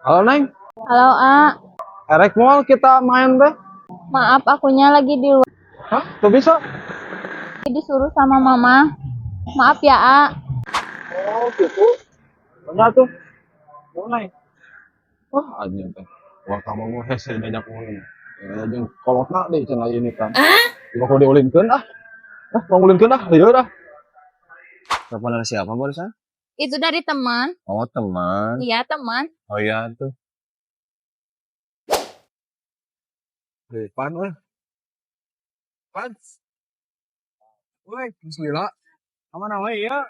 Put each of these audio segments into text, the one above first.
Halo Neng, Halo, A. Erek Mall kita main deh. Maaf, akunya lagi di luar, Hah? Tuh bisa? disuruh sama Mama. Maaf ya, A. Oh gitu. Benar tuh. Oh Neng. Wah aja teh. Wah kamu mau hese banyak ulin. Ya jeung kolotna deh cenah ini kan. Coba kalau diulinkeun ah. Mau ulinkeun ah, lieur ah. Telepon dari siapa barusan? Itu dari teman. Oh teman. Iya, teman. Oh iya tuh. Pan weh. Pan. Weh, bismillah. Aman awe ya.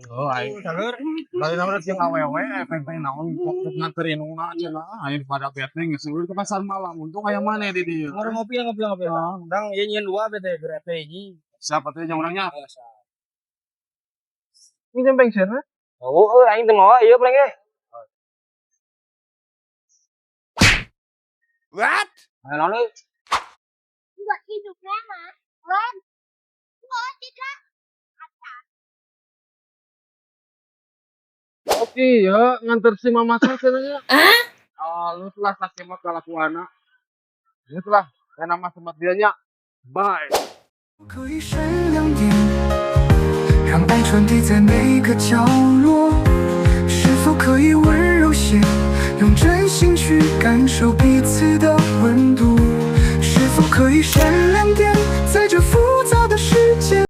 Oh, ayo. Cager. Dari nama yang awewe, pengen naon nganterin una aja lah. Ayo pada peteng geus ke pasar malam. Untung aya maneh di dieu. Orang ngopi ngopi ngopi. Dang ieu nyeun dua bete grepe hiji. Siapa teh yang orangnya? Ini jempeng sih, ha? Oh, aing teu mawa ieu pleng ge. What? Ayo naon euy? Buat hidupnya, mah. Len. Oh, tidak. Oke ya, nganter si mama saya cenanya. Lu telah sakit mah kelakuana. Ini telah, saya nama tempat dianya. Bye. 可以闪亮点，让爱传递在每个角落。